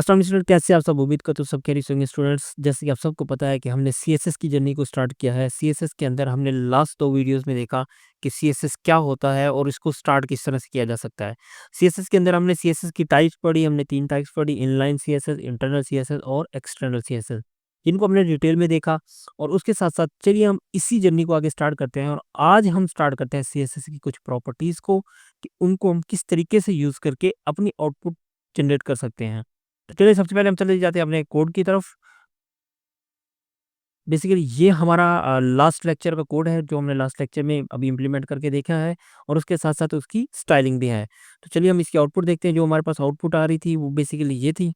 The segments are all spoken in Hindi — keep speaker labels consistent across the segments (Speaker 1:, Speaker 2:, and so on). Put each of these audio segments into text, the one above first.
Speaker 1: अस्सलाम वालेकुम स्टूडेंट, कैसे आप सब? उम्मीद करता हूँ सब खैरियत से होंगे स्टूडेंट्स। जैसे कि आप सबको पता है कि हमने सीएसएस की जर्नी को स्टार्ट किया है। सीएसएस के अंदर हमने लास्ट 2 वीडियोज़ में देखा कि सीएसएस क्या होता है और इसको स्टार्ट किस तरह से किया जा सकता है। सीएसएस के अंदर हमने सीएसएस की टाइप्स पढ़ी, हमने 3 टाइप्स पढ़ी, इनलाइन सीएसएस, इंटरनल सीएसएस और एक्सटर्नल सीएसएस। इनको हमने डिटेल में देखा और उसके साथ-साथ चलिए हम इसी जर्नी को आगे स्टार्ट करते हैं और आज हम स्टार्ट करते हैं सीएसएस की कुछ प्रॉपर्टीज़ को कि उनको हम किस तरीके से यूज़ करके अपनी आउटपुट जनरेट कर सकते हैं। तो चलिए सबसे पहले हम चले जाते हैं अपने कोड की तरफ। बेसिकली ये हमारा लास्ट लेक्चर का कोड है जो हमने लास्ट लेक्चर में अभी इम्प्लीमेंट करके देखा है और उसके साथ-साथ उसकी स्टाइलिंग भी है। तो चलिए हम इसकी आउटपुट देखते हैं। जो हमारे पास आउटपुट आ रही थी वो बेसिकली ये थी।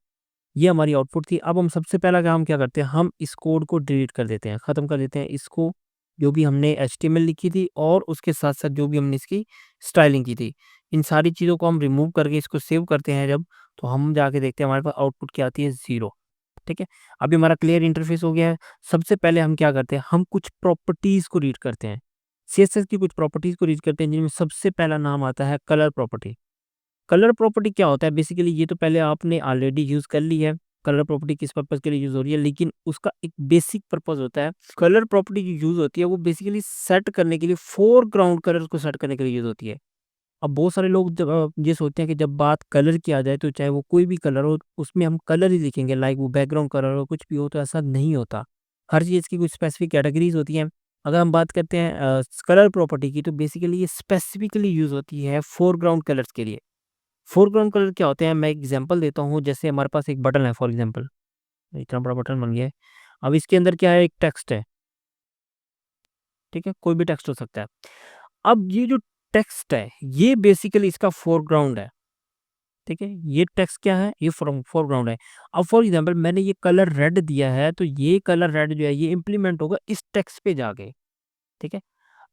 Speaker 1: ये हमारी आउटपुट थी। अब हम सबसे पहला काम क्या करते हैं, हम इस कोड को डिलीट कर देते हैं, ख़त्म कर देते हैं इसको, जो भी हमने एचटीएमएल लिखी थी और उसके साथ-साथ जो भी हमने इसकी स्टाइलिंग की थी। इन सारी चीज़ों को हम रिमूव करके इसको सेव करते हैं जब, तो हम जाके देखते हैं हमारे पास आउटपुट क्या आती है 0। ठीक है? अभी हमारा क्लियर इंटरफ़ेस हो गया है। सबसे पहले हम क्या करते हैं, हम कुछ प्रॉपर्टीज़ को रीड करते हैं। सीएसएस की कुछ प्रॉपर्टीज़ को रीड करते हैं जिनमें सबसे पहला नाम आता है कलर प्रॉपर्टी। कलर प्रॉपर्टी क्या होता है? बेसिकली ये तो पहले आपने ऑलरेडी यूज़ कर ली है। कलर प्रॉपर्टी किस पर्पज़ के लिए यूज़ हो रही है, लेकिन उसका एक बेसिक पर्पज़ होता है। कलर प्रॉपर्टी जो यूज़ होती है वो बेसिकली सेट करने के लिए फोरग्राउंड कलर को सेट करने के लिए यूज़ होती है। अब बहुत सारे लोग जब ये सोचते हैं कि जब बात कलर की आ जाए तो चाहे वो कोई भी कलर हो, उसमें हम कलर ही लिखेंगे, लाइक वो बैकग्राउंड कलर हो, कुछ भी हो, तो ऐसा नहीं होता। हर चीज़ की कुछ स्पेसिफिक कैटेगरीज़ होती हैं। अगर हम बात करते हैं कलर प्रॉपर्टी की, तो बेसिकली ये स्पेसिफिकली यूज़ होती है फोरग्राउंड कलर्स के लिए। फोरग्राउंड कलर क्या होते हैं, मैं एग्जांपल देता हूँ। जैसे हमारे पास एक बटन है, फॉर एग्जांपल इतना बड़ा बटन बन गया है। अब इसके अंदर क्या है, एक टेक्स्ट है। ठीक है, कोई भी टेक्स्ट हो सकता है। अब ये जो टेक्स्ट है ये बेसिकली इसका फोरग्राउंड है। ठीक है, ये टेक्स्ट क्या है, ये फोरग्राउंड है। अब फॉर एग्जांपल मैंने ये कलर रेड दिया है, तो ये कलर रेड जो है ये इम्प्लीमेंट होगा इस टेक्स्ट पे जाके। ठीक है,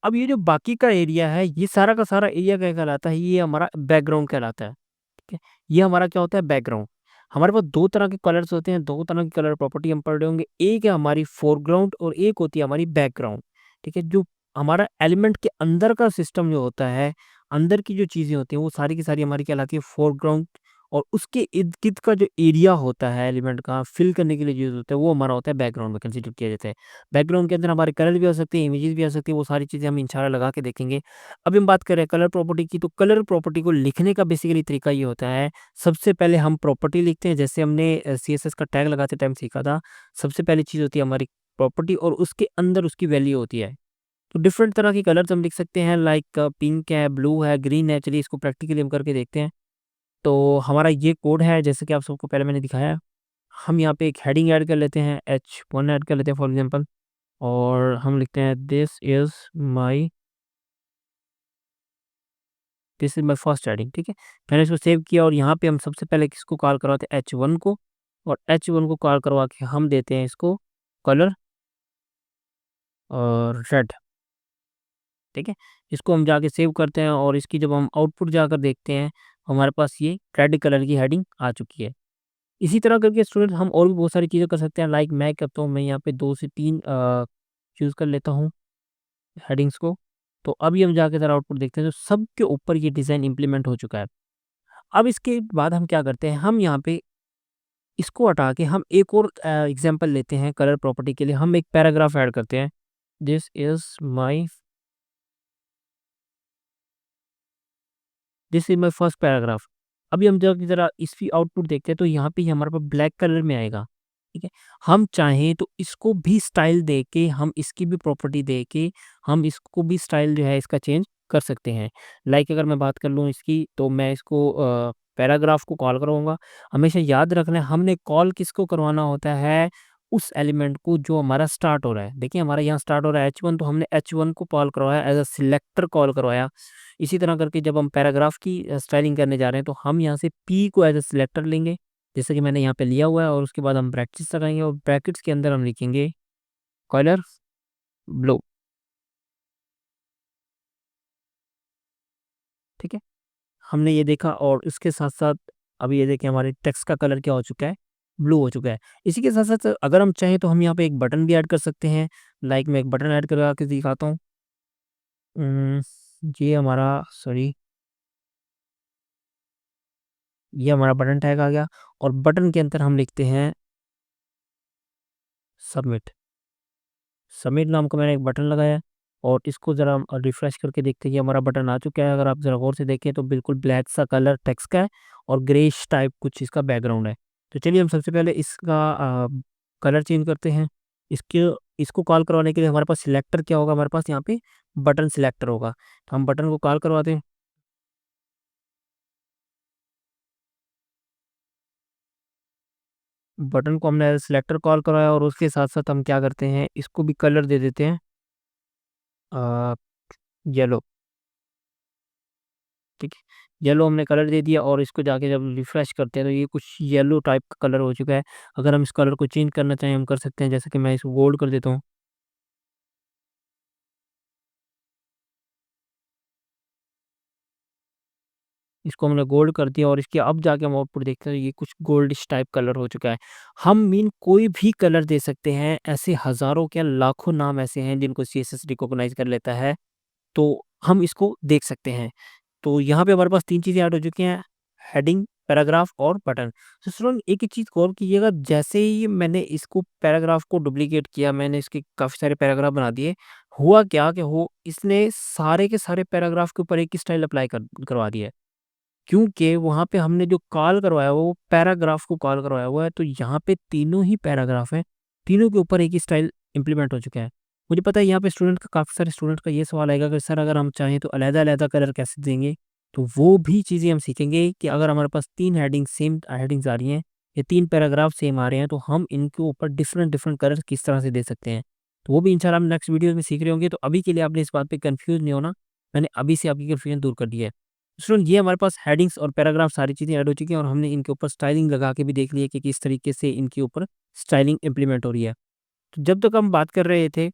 Speaker 1: अब ये जो बाकी का एरिया है, ये सारा का सारा एरिया क्या कहलाता है, ये हमारा बैकग्राउंड कहलाता है। ठीक है, ये हमारा क्या होता है, बैकग्राउंड। हमारे पास दो तरह के कलर्स होते हैं, दो तरह की कलर प्रॉपर्टी हम पढ़ रहे होंगे। एक है हमारी फोरग्राउंड और एक होती है हमारी बैकग्राउंड। ठीक है, जो हमारा एलिमेंट के अंदर का सिस्टम जो होता है, अंदर की जो चीजें होती हैं वो सारी की सारी हमारी कहलाती है फोरग्राउंड। और उसके इर्द गिर्द का जो एरिया होता है एलिमेंट का फिल करने के लिए यूज होता है, वो हमारा होता है बैकग्राउंड में कंसिडर किया जाता है। बैकग्राउंड के अंदर हमारे कलर भी आ सकते हैं, इमेजेस भी आ सकती है, वो सारी चीजें हम इंशाल्लाह लगा के देखेंगे। अभी हम बात करें कलर प्रॉपर्टी की, तो कलर प्रॉपर्टी को लिखने का बेसिकली तरीका ये होता है। सबसे पहले हम प्रॉपर्टी लिखते हैं, जैसे हमने सीएसएस का टैग लगाते टाइम सीखा था। सबसे पहली चीज़ होती है हमारी प्रॉपर्टी और उसके अंदर उसकी वैल्यू होती है। तो डिफरेंट तरह की कलर्स हम लिख सकते हैं, लाइक पिंक है, ब्लू है, ग्रीन है। चलिए इसको प्रैक्टिकली हम करके देखते हैं। तो हमारा ये कोड है जैसे कि आप सबको पहले मैंने दिखाया। हम यहाँ पे एक हेडिंग ऐड कर लेते हैं, H1 ऐड कर लेते हैं फॉर एग्जांपल। और हम लिखते हैं my this is my first heading. ठीक है? मैंने इसको सेव किया और यहाँ पे हम सबसे पहले किसको कॉल करवाते हैं, H1 को। और H1 को कॉल करवा के हम देते हैं इसको कलर और रेड। ठीक है? इसको हम जाके सेव करते हैं और इसकी जब हम आउटपुट जाकर देखते हैं, हमारे पास ये रेड कलर की हेडिंग आ चुकी है। इसी तरह करके स्टूडेंट हम और भी बहुत सारी चीज़ें कर सकते हैं, लाइक मैं करता हूँ, मैं यहाँ पे 2 से 3 चूज़ कर लेता हूँ हेडिंग्स को। तो अभी हम जाके ज़रा आउटपुट देखते हैं, तो सबके ऊपर ये डिज़ाइन इम्प्लीमेंट हो चुका है। अब इसके बाद हम क्या करते हैं, हम यहाँ पे इसको हटा के हम एक और एग्जांपल लेते हैं कलर प्रॉपर्टी के लिए। हम एक पैराग्राफ ऐड करते हैं, this is my this is my first paragraph. अभी हम जब ज़रा इसकी आउटपुट देखते हैं तो यहाँ पे ये हमारे पास ब्लैक कलर में आएगा। ठीक है? हम चाहें तो इसको भी स्टाइल दे के, हम इसकी भी प्रॉपर्टी दे के, हम इसको भी स्टाइल जो है इसका चेंज कर सकते हैं। लाइक अगर मैं बात कर लूँ इसकी, तो मैं इसको पैराग्राफ को कॉल करूँगा। हमेशा याद रखना है हमने कॉल किसको करवाना होता है, उस एलिमेंट को जो हमारा स्टार्ट हो रहा है। देखिए हमारा यहाँ स्टार्ट हो रहा है H1, तो हमने H1 को कॉल करवाया, एज़ अ सिलेक्टर कॉल करवाया। इसी तरह करके जब हम पैराग्राफ की स्टाइलिंग करने जा रहे हैं, तो हम यहाँ से P को एज़ अ सिलेक्टर लेंगे, जैसे कि मैंने यहाँ पे लिया हुआ है। और उसके बाद हम ब्रैकेट्स लगाएँगे और ब्रैकेट्स के अंदर हम लिखेंगे कलर ब्लू। ठीक है? हमने ये देखा और इसके साथ-साथ अभी ये देखिए हमारे टेक्स्ट का कलर क्या हो चुका है, ब्लू हो चुका है। इसी के साथ-साथ अगर हम चाहें तो हम यहाँ पे एक बटन भी ऐड कर सकते हैं। लाइक मैं एक बटन ऐड करवा के दिखाता हूँ। उम, ये हमारा सॉरी ये हमारा बटन टैग आ गया और बटन के अंदर हम लिखते हैं सबमिट। सबमिट नाम का मैंने एक बटन लगाया और इसको ज़रा हम रिफ्रेश करके देखते हैं कि हमारा बटन आ चुका है। अगर आप ज़रा गौर से देखें तो बिल्कुल ब्लैक सा कलर टेक्स्ट का है और ग्रेइश टाइप कुछ इसका बैकग्राउंड है। तो चलिए हम सबसे पहले इसका कलर चेंज करते हैं। इसके इसको कॉल करवाने के लिए हमारे पास सिलेक्टर क्या होगा, हमारे पास यहाँ पे बटन सिलेक्टर होगा। तो हम बटन को कॉल करवाते हैं। बटन को हमने सिलेक्टर कॉल करवाया और उसके साथ-साथ हम क्या करते हैं, इसको भी कलर दे देते हैं अ, येलो। ठीक है। येलो हमने कलर दे दिया और इसको जाके जब रिफ्रेश करते हैं तो ये कुछ येलो टाइप का कलर हो चुका है। अगर हम इस कलर को चेंज करना चाहें हम कर सकते हैं, जैसे कि मैं इसको गोल्ड कर देता हूँ। इसको हमने गोल्ड कर दिया और इसके अब जाके हम आउटपुट देखते हैं तो ये कुछ गोल्डिश टाइप कलर हो चुका है। हम मीन कोई भी कलर दे सकते हैं, ऐसे हज़ारों क्या लाखों नाम ऐसे हैं जिनको सीएसएस रिकॉग्नाइज़ कर लेता है, तो हम इसको देख सकते हैं। तो यहाँ पे हमारे पास 3 चीज़ें ऐड हो चुकी हैं, हेडिंग, पैराग्राफ और बटन। तो स्टूडेंट एक ही चीज़ गौर कीजिएगा, जैसे ही मैंने इसको पैराग्राफ को डुप्लिकेट किया, मैंने इसके काफ़ी सारे पैराग्राफ बना दिए, हुआ क्या कि हो इसने सारे के सारे पैराग्राफ के ऊपर एक ही स्टाइल अप्लाई करवा दिया है। क्योंकि वहाँ पे हमने जो कॉल करवाया हुआ वो पैराग्राफ को कॉल करवाया हुआ है, तो यहाँ पे तीनों ही पैराग्राफ हैं, तीनों के ऊपर एक ही स्टाइल इम्प्लीमेंट हो चुका है। मुझे पता है यहाँ पे स्टूडेंट का काफ़ी सारे स्टूडेंट का ये सवाल आएगा कि सर अगर हम चाहें तो अलग-अलग कलर कैसे देंगे? तो वो भी चीज़ें हम सीखेंगे कि अगर हमारे पास 3 हेडिंग सेम हेडिंग्स आ रही हैं या 3 पैराग्राफ सेम आ रहे हैं, तो हम इनके ऊपर डिफरेंट-डिफरेंट कलर किस तरह से दे सकते हैं। तो वो भी इंशाल्लाह हम नेक्स्ट वीडियो में सीख रहे होंगे, तो अभी के लिए आपने इस बात पे कन्फ्यूज़ नहीं होना, मैंने अभी से आपकी कन्फ्यूजन दूर कर दी है। स्टूडेंट ये हमारे पास हेडिंग्स और पैराग्राफ सारी चीज़ें ऐड हो चुकी हैं और हमने इनके ऊपर स्टाइलिंग लगा के भी देख ली है कि किस तरीके से इनके ऊपर स्टाइलिंग इम्प्लीमेंट हो रही है। तो जब तक हम बात कर रहे थे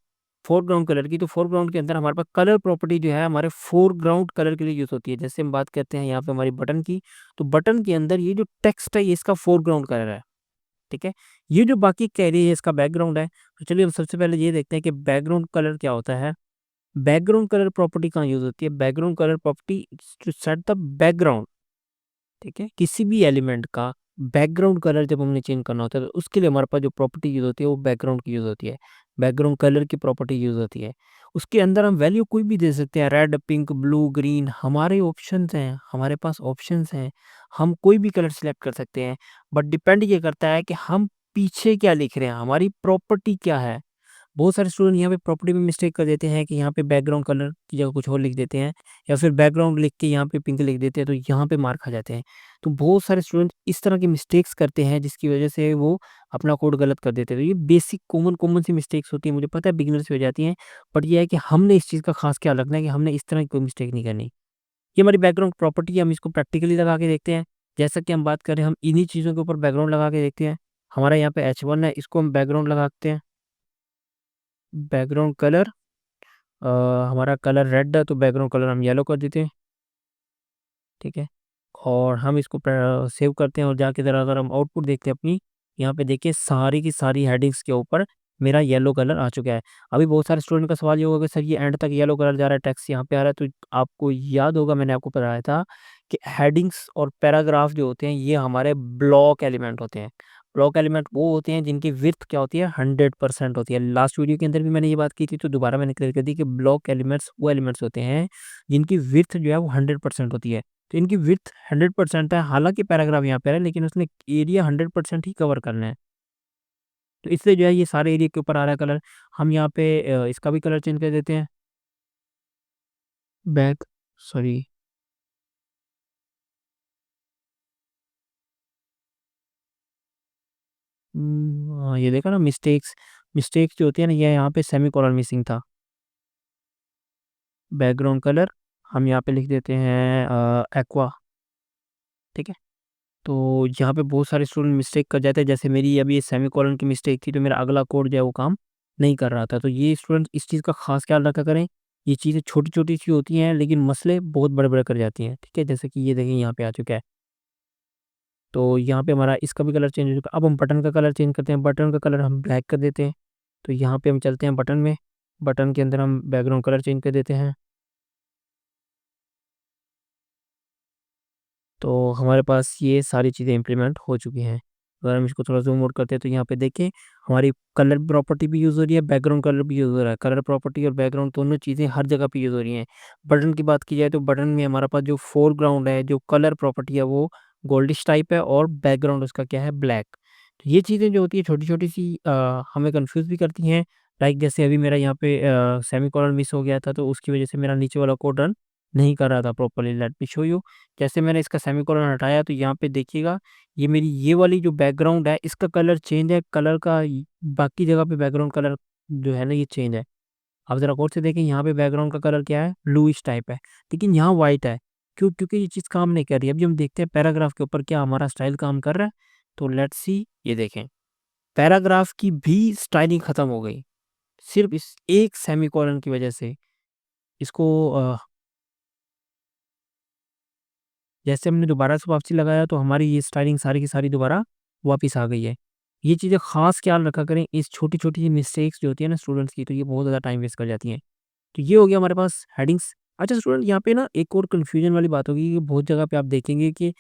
Speaker 1: फोरग्राउंड कलर की, तो फोरग्राउंड के अंदर हमारे पास कलर प्रॉपर्टी जो है हमारे फोरग्राउंड कलर के लिए यूज़ होती है। जैसे हम बात करते हैं यहाँ पे हमारी बटन की, तो बटन के अंदर ये जो टेक्स्ट है ये इसका फोरग्राउंड कलर है, ठीक है? ये जो बाकी कैरी है इसका बैकग्राउंड है। तो चलिए हम सबसे पहले ये देखते हैं कि बैकग्राउंड कलर क्या होता है। बैकग्राउंड कलर प्रॉपर्टी कहाँ यूज़ होती है? Background colour property to set the background, ठीक है? किसी भी एलिमेंट का बैकग्राउंड कलर जब हमने चेंज करना होता है तो उसके लिए हमारे पास जो प्रॉपर्टी यूज़ होती है वो बैकग्राउंड की यूज़ होती है। बैकग्राउंड कलर की प्रॉपर्टी यूज़ होती है। उसके अंदर हम वैल्यू कोई भी दे सकते हैं, रेड, पिंक, ब्लू, ग्रीन हमारे ऑप्शंस हैं, हमारे पास ऑप्शंस हैं। हम कोई भी कलर सिलेक्ट कर सकते हैं, बट डिपेंड ये करता है कि हम पीछे क्या लिख रहे हैं, हमारी प्रॉपर्टी क्या है। बहुत सारे स्टूडेंट यहाँ पे प्रॉपर्टी में मिस्टेक कर देते हैं कि यहाँ पे बैकग्राउंड कलर की जगह कुछ और लिख देते हैं या फिर बैकग्राउंड लिख के यहाँ पे पिंक लिख देते हैं, तो यहाँ पे मार खा जाते हैं। तो बहुत सारे स्टूडेंट इस तरह की मिस्टेक्स करते हैं जिसकी वजह से वो अपना कोड गलत कर देते हैं। तो ये बेसिक कॉमन कॉमन सी मिस्टेक्स होती हैं, मुझे पता है बिगिनर से हो जाती हैं, बट ये है कि हमने इस चीज़ का खास ख्याल रखना है कि हमने इस तरह की कोई मिस्टेक नहीं करनी। ये हमारी बैकग्राउंड प्रॉपर्टी है, हम इसको प्रैक्टिकली लगा के देखते हैं। जैसा कि हम बात करें, हम इन्हीं चीज़ों के ऊपर बैकग्राउंड लगा के देखते हैं। हमारा यहाँ पे H1 है, इसको हम बैकग्राउंड लगाते हैं। बैकग्राउंड कलर अ, हमारा कलर रेड है तो बैकग्राउंड कलर हम येलो कर देते हैं, ठीक है? और हम इसको सेव करते हैं और जाके ज़रा अगर हम आउटपुट देखते हैं अपनी, यहाँ पे देखिए सारी की सारी हेडिंग्स के ऊपर मेरा येलो कलर आ चुका है। अभी बहुत सारे स्टूडेंट का सवाल ये होगा कि सर ये एंड तक येलो कलर जा रहा है, टेक्स्ट यहाँ पे आ रहा है, तो आपको याद होगा मैंने आपको बताया था कि हेडिंग्स और पैराग्राफ जो होते हैं ये हमारे ब्लॉक एलिमेंट होते हैं। ब्लॉक एलिमेंट वो होते हैं जिनकी विड्थ क्या होती है 100% होती है। लास्ट वीडियो के अंदर भी मैंने ये बात की थी तो दोबारा मैंने क्लियर कर दी कि ब्लॉक एलिमेंट्स वो एलिमेंट्स होते हैं जिनकी विड्थ जो है वो 100% होती है। तो इनकी विड्थ 100% है, हालाँकि पैराग्राफ यहाँ पे है लेकिन उसने एरिया 100% ही कवर करना है। तो इसलिए जो है ये सारे एरिया के ऊपर आ रहा है कलर। हम यहाँ पे इसका भी कलर चेंज कर देते हैं। बैक सॉरी हाँ, ये देखा ना मिस्टेक्स जो होती है ना ये यहाँ पे सेमीकोलन मिसिंग था। बैकग्राउंड कलर हम यहाँ पे लिख देते हैं एक्वा, ठीक है? तो यहाँ पे बहुत सारे स्टूडेंट मिस्टेक कर जाते हैं, जैसे मेरी अभी ये सेमीकोलन की मिस्टेक थी तो मेरा अगला कोड जो है वो काम नहीं कर रहा था। तो ये स्टूडेंट इस चीज़ का ख़ास ख्याल रखा करें। ये चीज़ें छोटी-छोटी सी होती हैं लेकिन मसले बहुत बड़े-बड़े कर जाती हैं, ठीक है? जैसे कि ये देखिए यहाँ पे आ चुका है। तो यहाँ पे हमारा इसका भी कलर चेंज हो चुका है। अब हम बटन का कलर चेंज करते हैं, बटन का कलर हम ब्लैक कर देते हैं। तो यहाँ पे हम चलते हैं बटन में, बटन के अंदर हम बैकग्राउंड कलर चेंज कर देते हैं। तो हमारे पास ये सारी चीज़ें इम्प्लीमेंट हो चुकी हैं। अगर हम इसको थोड़ा ज़ूम आउट करते हैं तो यहाँ पे देखिए हमारी कलर प्रॉपर्टी भी यूज़ हो रही है, बैकग्राउंड कलर भी यूज़ हो रहा है। कलर प्रॉपर्टी और बैकग्राउंड दोनों चीज़ें हर जगह पे यूज़ हो रही हैं। बटन की बात की जाए तो बटन में हमारे पास जो फोरग्राउंड है, जो कलर प्रॉपर्टी है वो गोल्डिश टाइप है और बैकग्राउंड उसका क्या है ब्लैक। तो ये चीज़ें जो होती है छोटी-छोटी सी हमें कन्फ्यूज़ भी करती हैं। लाइक जैसे अभी मेरा यहाँ पे सेमीकोलन मिस हो गया था तो उसकी वज़ह से मेरा नीचे वाला कोड रन नहीं कर रहा था properly. Let me show you. जैसे मैंने इसका सेमीकोलन हटाया तो यहाँ पे देखिएगा ये मेरी ये वाली जो बैकग्राउंड है इसका कलर चेंज है, कलर का बाकी जगह पे बैकग्राउंड कलर जो है ना ये चेंज है। आप ज़रा गौर से देखें यहाँ पे बैकग्राउंड का कलर क्या है ब्लूइश टाइप है, लेकिन यहाँ व्हाइट है। क्यों? क्योंकि ये चीज़ काम नहीं कर रही है। अभी हम देखते हैं पैराग्राफ के ऊपर क्या हमारा स्टाइल काम कर रहा है। तो लेट्स सी, ये देखें पैराग्राफ की भी स्टाइलिंग खत्म हो गई सिर्फ इस एक सेमीकोलन की वजह से। इसको जैसे हमने दोबारा से वापसी लगाया तो हमारी ये स्टाइलिंग सारी की सारी दोबारा वापस आ गई है। ये चीज़ें ख़ास ख्याल रखा करें, इस छोटी-छोटी मिस्टेक्स जो होती है ना स्टूडेंट्स की, तो ये बहुत ज़्यादा टाइम वेस्ट कर जाती हैं। तो ये हो गया हमारे पास हेडिंग्स। अच्छा स्टूडेंट, यहाँ पे ना एक और कन्फ्यूजन वाली बात होगी कि बहुत जगह पे आप देखेंगे कि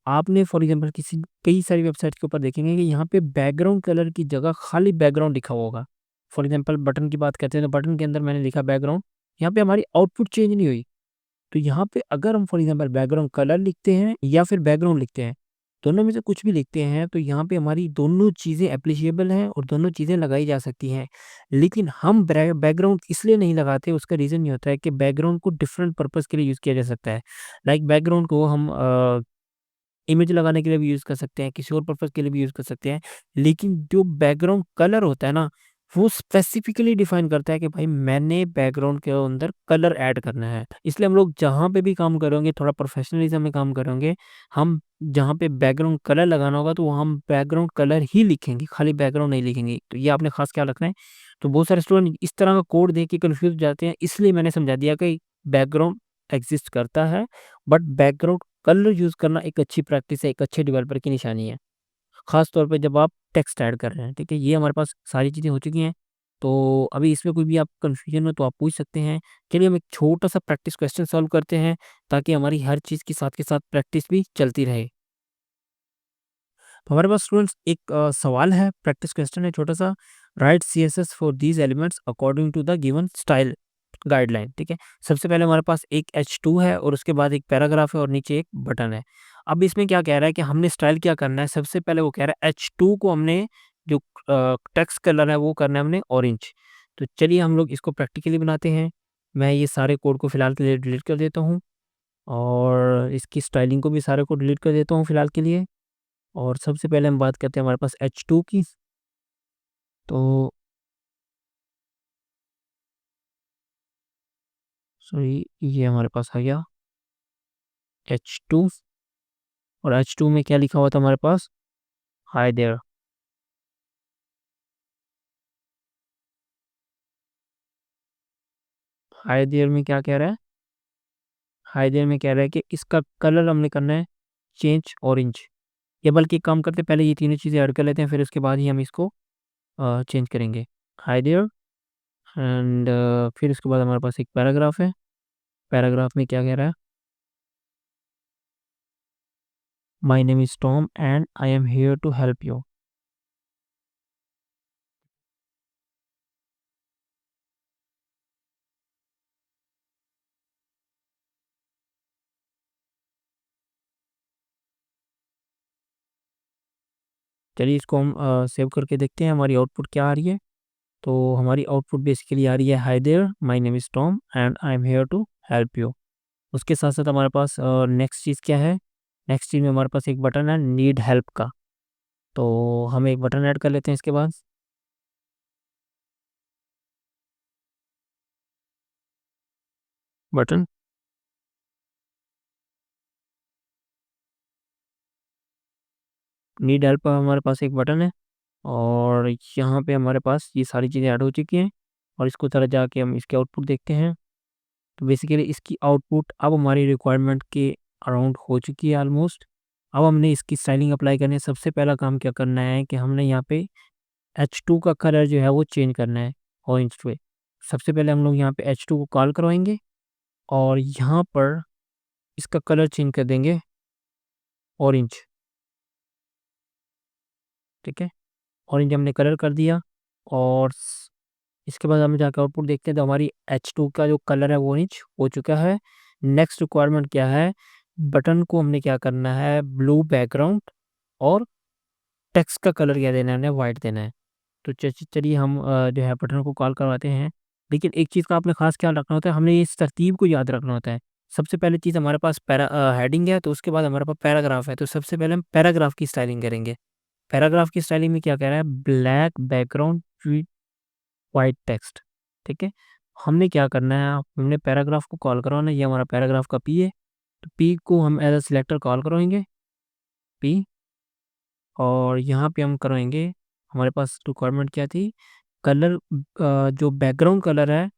Speaker 1: आपने फॉर एग्ज़ाम्पल किसी कई सारी वेबसाइट के ऊपर देखेंगे कि यहाँ पे बैकग्राउंड कलर की जगह खाली बैकग्राउंड लिखा हुआ होगा। फॉर एग्ज़ाम्पल बटन की बात करते हैं तो बटन के अंदर मैंने लिखा बैकग्राउंड, यहाँ पे हमारी आउटपुट चेंज नहीं हुई। तो यहाँ पे अगर हम फॉर एग्ज़ाम्पल बैकग्राउंड कलर लिखते हैं या फिर बैकग्राउंड लिखते हैं, दोनों में से कुछ भी लिखते हैं तो यहाँ पे हमारी दोनों चीज़ें एप्लीशिएबल हैं और दोनों चीज़ें लगाई जा सकती हैं। लेकिन हम बैकग्राउंड इसलिए नहीं लगाते, उसका रीज़न ये होता है कि बैकग्राउंड को डिफरेंट पर्पज़ के लिए यूज़ किया जा सकता है। लाइक बैकग्राउंड को हम इमेज लगाने के लिए भी यूज़ कर सकते हैं, किसी और पर्पज़ के लिए भी यूज़ कर सकते हैं। लेकिन जो बैकग्राउंड कलर होता है ना, वो स्पेसिफिकली डिफाइन करता है कि भाई मैंने बैकग्राउंड के अंदर कलर ऐड करना है। इसलिए हम लोग जहाँ पे भी काम करेंगे थोड़ा प्रोफेशनलिज़्म में काम करेंगे, हम जहाँ पे बैकग्राउंड कलर लगाना होगा तो वहाँ हम बैकग्राउंड कलर ही लिखेंगे, खाली बैकग्राउंड नहीं लिखेंगे। तो ये आपने ख़ास ख्याल रखना है। तो बहुत सारे स्टूडेंट इस तरह का कोड देख के कन्फ्यूज़ हो जाते हैं, इसलिए मैंने समझा दिया कि बैकग्राउंड एक्सिस्ट करता है, बट बैकग्राउंड कलर यूज़ करना एक अच्छी प्रैक्टिस है, एक अच्छे डेवलपर की निशानी है। ख़ास तौर पे जब आप टेक्स्ट ऐड कर रहे हैं, ठीक है? ये हमारे पास सारी चीज़ें हो चुकी हैं। तो अभी इसमें कोई भी आप कन्फ्यूज़न हो तो आप पूछ सकते हैं। चलिए हम एक छोटा-सा प्रैक्टिस क्वेश्चन सॉल्व करते हैं, ताकि हमारी हर चीज़ के साथ प्रैक्टिस भी चलती रहे। तो हमारे पास स्टूडेंट्स एक सवाल है, प्रैक्टिस क्वेश्चन है छोटा-सा। Write CSS for these elements according to the given style guideline, ठीक है? सबसे पहले हमारे पास एक H2 है और उसके बाद एक पैराग्राफ है और नीचे एक बटन है। अब इसमें क्या कह रहा है कि हमने स्टाइल क्या करना है, सबसे पहले वो कह रहा है H2 को हमने जो टेक्स्ट कलर है वो करना है हमने ऑरेंज। तो चलिए हम लोग इसको प्रैक्टिकली बनाते हैं। मैं ये सारे कोड को फिलहाल के लिए डिलीट कर देता हूँ और इसकी स्टाइलिंग को भी सारे को डिलीट कर देता हूँ फिलहाल के लिए। और सबसे पहले हम बात करते हैं हमारे पास H2 की। तो सॉरी, ये हमारे पास आ गया H2। और H2 में क्या लिखा हुआ था हमारे पास? Hi there. हाय देयर में क्या कह रहा है? हाय देयर में कह रहा है कि इसका कलर हमने करना है चेंज ऑरेंज। या बल्कि एक काम करते हैं, पहले ये तीनों चीज़ें ऐड कर लेते हैं, फिर उसके बाद ही हम इसको चेंज करेंगे। हाय देयर एंड फिर उसके बाद हमारे पास एक पैराग्राफ है। पैराग्राफ में क्या कह रहा है? My name is Tom and I am here to help you. चलिए इसको हम सेव करके देखते हैं हमारी आउटपुट क्या आ रही है। तो हमारी आउटपुट बेसिकली आ रही है, hi there my name is Tom and I am here to help you. उसके साथ-साथ हमारे पास नेक्स्ट चीज़ क्या है? नेक्स्ट चीज़ में हमारे पास एक बटन है नीड हेल्प का। तो हम एक बटन ऐड कर लेते हैं इसके बाद। बटन नीड हेल्प का हमारे पास एक बटन है और यहाँ पे हमारे पास ये सारी चीज़ें ऐड हो चुकी हैं और इसको ज़रा जाके हम इसकी आउटपुट देखते हैं। तो बेसिकली इसकी आउटपुट अब हमारी रिक्वायरमेंट के अराउंड हो चुकी है ऑलमोस्ट। अब हमने इसकी स्टाइलिंग अप्लाई करनी है। सबसे पहला काम क्या करना है कि हमने यहाँ पे H2 का कलर जो है वो चेंज करना है ऑरेंज पे। सबसे पहले हम लोग यहाँ पे H2 को कॉल करवाएँगे और यहाँ पर इसका कलर चेंज कर देंगे ऑरेंज, ठीक है, ऑरेंज हमने कलर कर दिया। और इसके बाद हम जाकर आउटपुट देखते हैं तो हमारी H2 का जो कलर है वो ऑरेंज हो चुका है। नेक्स्ट रिक्वायरमेंट क्या है, बटन को हमने क्या करना है, ब्लू बैकग्राउंड और टेक्स्ट का कलर क्या देना है, हमने वाइट देना है। तो चलिए हम जो है बटन को कॉल करवाते हैं। लेकिन एक चीज़ का आपने खास ख्याल रखना होता है, हमने इस तरतीब को याद रखना होता है। सबसे पहले चीज़ हमारे पास हेडिंग है, तो उसके बाद हमारे पास पैराग्राफ है, तो सबसे पहले हम पैराग्राफ की स्टाइलिंग करेंगे। पैराग्राफ की स्टाइलिंग में क्या कह रहा है, black background with white text, ठीक है। हमने क्या करना है, हमने पैराग्राफ को कॉल करवाना है, ये हमारा पैराग्राफ का पी है। तो पी को हम एज अ सिलेक्टर कॉल करवाएंगे, पी। और यहाँ पे हम करवाएंगे, हमारे पास रिक्वायरमेंट क्या थी, कलर, जो बैकग्राउंड कलर है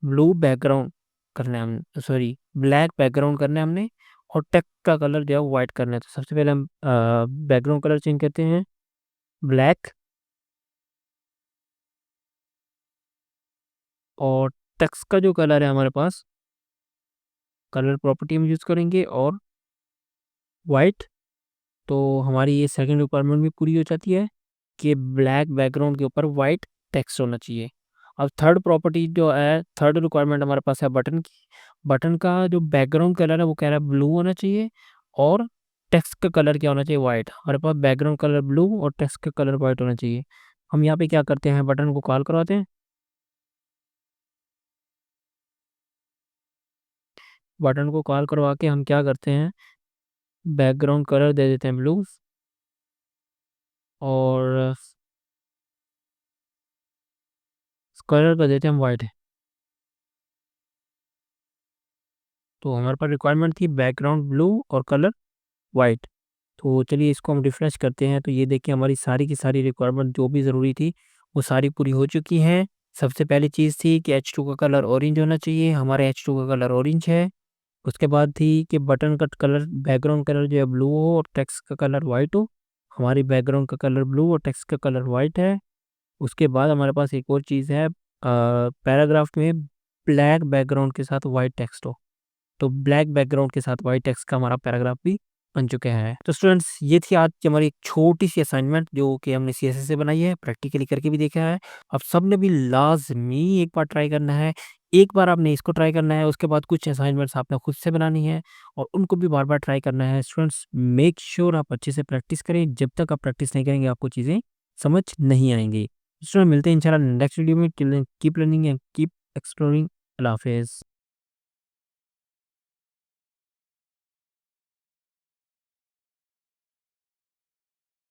Speaker 1: ब्लू बैकग्राउंड करना है हम, सॉरी ब्लैक बैकग्राउंड करना है हमने। और टेक्स्ट का कलर जो है वाइट करना है। तो सबसे पहले हम बैकग्राउंड कलर चेंज करते हैं ब्लैक, और टेक्स्ट का जो कलर है हमारे पास, कलर प्रॉपर्टी हम यूज़ करेंगे और वाइट। तो हमारी ये सेकंड रिक्वायरमेंट भी पूरी हो जाती है कि ब्लैक बैकग्राउंड के ऊपर वाइट टेक्स्ट होना चाहिए। अब थर्ड प्रॉपर्टी जो है, थर्ड रिक्वायरमेंट हमारे पास है बटन की। बटन का जो बैकग्राउंड कलर है वो कह रहा है ब्लू होना चाहिए, और टेक्स्ट का कलर क्या होना चाहिए, वाइट। हमारे पास बैकग्राउंड कलर ब्लू और टेक्स्ट का कलर वाइट होना चाहिए। हम यहाँ पे क्या करते हैं, बटन को कॉल करवाते हैं। बटन को कॉल करवा के हम क्या करते हैं, बैकग्राउंड कलर दे देते हैं ब्लू, और कलर कर देते हैं हम वाइट। तो हमारे पास रिक्वायरमेंट थी बैकग्राउंड ब्लू और कलर वाइट। तो चलिए इसको हम रिफ्रेश करते हैं, तो ये देखिए हमारी सारी की सारी रिक्वायरमेंट जो भी ज़रूरी थी वो सारी पूरी हो चुकी हैं। सबसे पहली चीज़ थी कि H2 का कलर ऑरेंज होना चाहिए, हमारे H2 का कलर ऑरेंज है। उसके बाद थी कि बटन का कलर, बैकग्राउंड कलर जो है ब्लू हो और टेक्स्ट का कलर वाइट हो। हमारी बैकग्राउंड का कलर ब्लू और टेक्स्ट का कलर वाइट है। उसके बाद हमारे पास एक और चीज़ है, पैराग्राफ में ब्लैक बैकग्राउंड के साथ वाइट टेक्स्ट हो। तो ब्लैक बैकग्राउंड के साथ वाइट टेक्स्ट का हमारा पैराग्राफ भी बन चुका है। तो स्टूडेंट्स ये थी आज की हमारी एक छोटी सी असाइनमेंट जो कि हमने CSS से बनाई है, प्रैक्टिकली करके भी देखा है। अब सबने भी लाजमी एक बार ट्राई करना है। एक बार आपने इसको ट्राई करना है, उसके बाद कुछ असाइनमेंट्स आपने खुद से बनानी है और उनको भी बार बार ट्राई करना है। स्टूडेंट्स मेक श्योर आप अच्छे से प्रैक्टिस करें, जब तक आप प्रैक्टिस नहीं करेंगे आपको चीज़ें समझ नहीं आएंगी। स्टूडेंट मिलते हैं इंशाल्लाह नेक्स्ट वीडियो में। Keep learning and keep exploring. अल्लाह हाफिज़।